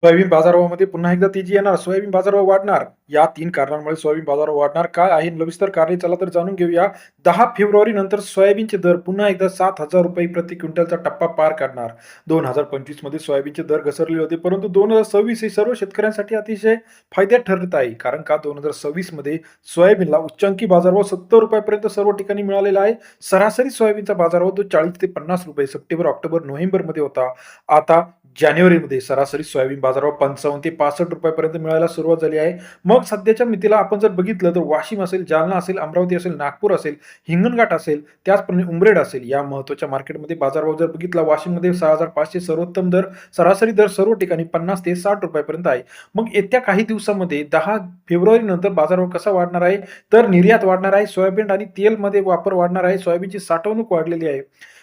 Soybean बाजारभावामध्ये पुन्हा एकदा तेजी येणार, सोयाबीन बाजारभाव वाढणार. या 3 कारणांमुळे सोयाबीन बाजारभाव वाढणार. काय आहे सविस्तर कारणे? चला तर जाणून घेऊया. 10 फेब्रुवारी नंतर सोयाबीनचे दर पुन्हा एकदा ₹7,000 प्रति क्विंटलचा टप्पा पार करणार. 2025 मध्ये सोयाबीनचे दर घसरलेले होते, परंतु 2026 हे सर्व शेतकऱ्यांसाठी अतिशय फायद्यात ठरत आहे. कारण का 2026 मध्ये सोयाबीनला उच्चांकी बाजारभाव ₹70 पर्यंत सर्व ठिकाणी मिळालेला आहे. सरासरी सोयाबीनचा बाजारभाव तो ₹40 ते ₹50 सप्टेंबर, ऑक्टोबर, नोव्हेंबरमध्ये होता. आता जानेवारीमध्ये सरासरी सोयाबीन बाजारभाव 55 ते ₹65 पर्यंत मिळायला सुरुवात झाली आहे. मग सध्याच्या मितीला आपण जर बघितलं तर वाशिम असेल, जालना असेल, अमरावती असेल, नागपूर असेल, हिंगणघाट असेल, त्याचप्रमाणे उमरेड असेल, या महत्त्वाच्या मार्केटमध्ये बाजारभाव जर बघितला वाशिममध्ये 6,500 सर्वोत्तम दर, सरासरी दर सर्व ठिकाणी ₹50 ते ₹60 पर्यंत आहे. मग येत्या काही दिवसामध्ये 10 फेब्रुवारी नंतर बाजारभाव कसा वाढणार आहे? तर निर्यात वाढणार आहे, सोयाबीन आणि तेलमध्ये वापर वाढणार आहे, सोयाबीनची साठवणूक वाढलेली आहे.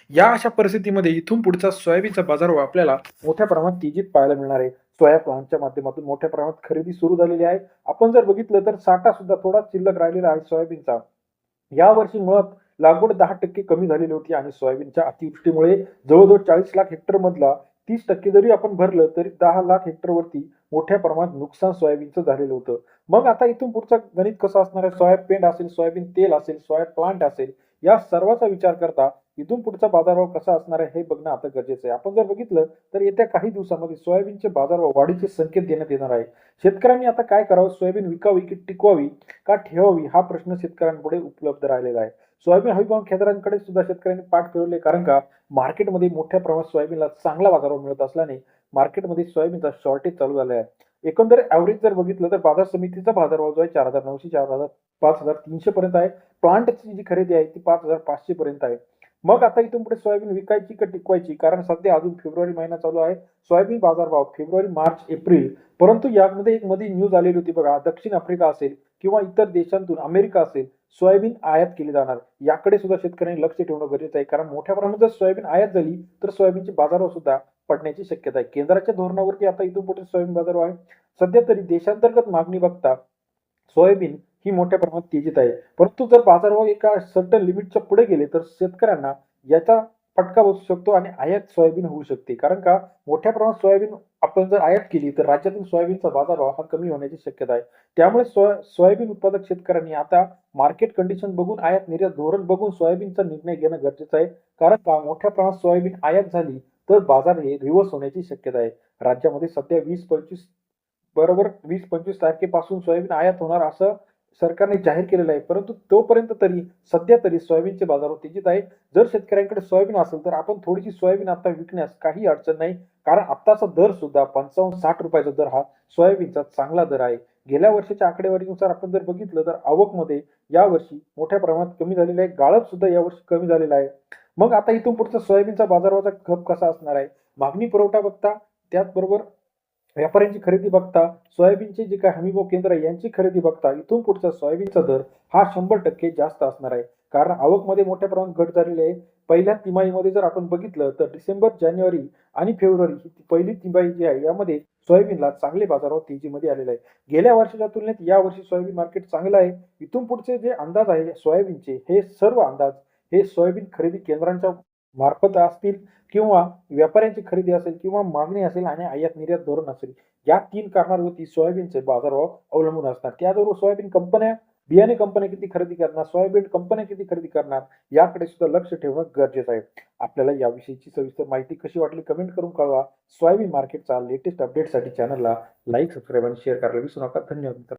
या अशा परिस्थितीमध्ये इथून पुढचा सोयाबीनचा बाजारभाव आपल्याला मोठ्या प्रमाणात तेजीत पाहायला मिळणार आहे. सोया प्लांटच्या माध्यमातून मोठ्या प्रमाणात खरेदी सुरू झालेली आहे. आपण जर बघितलं तर साठा सुद्धा थोडा शिल्लक राहिलेला आहे सोयाबीनचा. यावर्षी मुळात लागवड 10% कमी झालेली होती आणि सोयाबीनच्या अतिवृष्टीमुळे जवळजवळ 40 लाख हेक्टरमधला 30% जरी आपण भरलं तरी 10 लाख हेक्टरवरती मोठ्या प्रमाणात नुकसान सोयाबीनचं झालेलं होतं. मग आता इथून पुढचं गणित कसं असणार आहे? सोया पेंड असेल, सोयाबीन तेल असेल, सोया प्लांट असेल, या सर्वाचा विचार करता इथून पुढचा बाजारभाव कसा असणार आहे हे बघणं आता गरजेचं आहे. आपण जर बघितलं तर येत्या काही दिवसामध्ये सोयाबीनचे बाजारभाव वाढीचे संकेत देण्यात येणार आहे. शेतकऱ्यांनी आता काय करावं? सोयाबीन विकावी की टिकवावी का ठेवावी हा प्रश्न शेतकऱ्यांपुढे उपलब्ध राहिलेला आहे. सोयाबीन हमीभाव केंद्रांकडे सुद्धा शेतकऱ्यांनी पाठ फिरवले, कारण का मार्केटमध्ये मोठ्या प्रमाणात सोयाबीनला चांगला बाजारभाव मिळत असल्याने मार्केटमध्ये सोयाबीनचा शॉर्टेज चालू झाला आहे. एकंदर ॲव्हरेज जर बघितलं तर बाजार समितीचा बाजारभाव जो आहे 4,900, 4,000, 5,300 पर्यंत आहे. प्लांटची जी खरेदी आहे ती 5,500 पर्यंत आहे. मग आता इथून पुढे सोयाबीन विकायची का टिकवायची? कारण सध्या अजून फेब्रुवारी महिना चालू आहे. सोयाबीन बाजारभाव फेब्रुवारी, मार्च, एप्रिल, परंतु यामध्ये एक मध्ये न्यूज आलेली होती बघा, दक्षिण आफ्रिका असेल किंवा इतर देशांतून, अमेरिका असेल, सोयाबीन आयात केली जाणार. याकडे सुद्धा शेतकऱ्यांनी लक्ष ठेवणं गरजेचं आहे. कारण मोठ्या प्रमाणात जर सोयाबीन आयात झाली तर सोयाबीनचे बाजारभाव सुद्धा पडण्याची शक्यता आहे. केंद्राच्या धोरणावरती आता इथून पुढे सोयाबीन बाजारभाव आहे. सध्या तरी देशांतर्गत मागणी बघता सोयाबीन ही मोठ्या प्रमाणात तेजीत आहे. परंतु जर बाजारभाव एका सर्टन लिमिटच्या पुढे गेले तर शेतकऱ्यांना याचा फटका बसू शकतो आणि आयात सोयाबीन होऊ शकते. कारण का मोठ्या प्रमाणात सोयाबीन आपण जर आयात केली तर राज्यातील सोयाबीनचा बाजारभाव हा कमी होण्याची शक्यता आहे. त्यामुळे सोयाबीन उत्पादक शेतकऱ्यांनी आता मार्केट कंडिशन बघून, आयात निर्यात धोरण बघून सोयाबीनचा निर्णय घेणं गरजेचं आहे. कारण का मोठ्या प्रमाणात सोयाबीन आयात झाली तर बाजार हे रिव्हर्स होण्याची शक्यता आहे. राज्यामध्ये सध्या 20-25 बरोबर 20-25 तारखेपासून सोयाबीन आयात होणार असं सरकारने जाहीर केलेलं आहे. परंतु तोपर्यंत तरी सध्या तरी सोयाबीनचे बाजारभाव तेजीत आहे. जर शेतकऱ्यांकडे सोयाबीन असेल तर आपण थोडीशी सोयाबीन आता विकण्यास काही अडचण नाही. कारण आत्ताचा दर सुद्धा ₹55-60 दर हा सोयाबीनचा चांगला दर आहे. गेल्या वर्षीच्या आकडेवारीनुसार आपण जर बघितलं तर आवकमध्ये यावर्षी मोठ्या प्रमाणात कमी झालेली आहे. गाळप सुद्धा यावर्षी कमी झालेला आहे. मग आता इथून पुढचा सोयाबीनचा बाजारभावाचा कप कसा असणार आहे? मागणी पुरवठा बघता, त्याचबरोबर व्यापाऱ्यांची खरेदी बघता, सोयाबीनचे जे काही हमीभाव केंद्र आहे यांची खरेदी बघता इथून पुढचा सोयाबीनचा दर हा 100% जास्त असणार आहे. कारण आवकमध्ये मोठ्या प्रमाणात घट झालेली आहे. पहिल्या तिमाहीमध्ये जर आपण बघितलं तर डिसेंबर, जानेवारी आणि फेब्रुवारी ही पहिली तिमाही जी आहे यामध्ये सोयाबीनला चांगले बाजारभाव तेजीमध्ये आलेले आहे. गेल्या वर्षाच्या तुलनेत यावर्षी सोयाबीन मार्केट चांगलं आहे. इथून पुढचे जे अंदाज आहे सोयाबीनचे, हे सर्व अंदाज हे सोयाबीन खरेदी केंद्रांच्या मार्फत असतील किंवा व्यापाऱ्यांची खरेदी असेल किंवा मागणी असेल आणि आयात निर्यात धोरण असेल, या 3 कारणांवरती सोयाबीनचे बाजारभाव अवलंबून असतात. त्याचबरोबर सोयाबीन कंपन्या, बियाणे कंपन्या किती खरेदी करणार, सोयाबीन कंपन्या किती खरेदी करणार, याकडे सुद्धा लक्ष ठेवणं गरजेचं आहे. आपल्याला याविषयीची सविस्तर माहिती कशी वाटली कमेंट करून कळवा. सोयाबीन मार्केटचा लेटेस्ट अपडेटसाठी चॅनलला लाईक, सबस्क्राईब आणि शेअर करायला विसरू नका. धन्यवाद.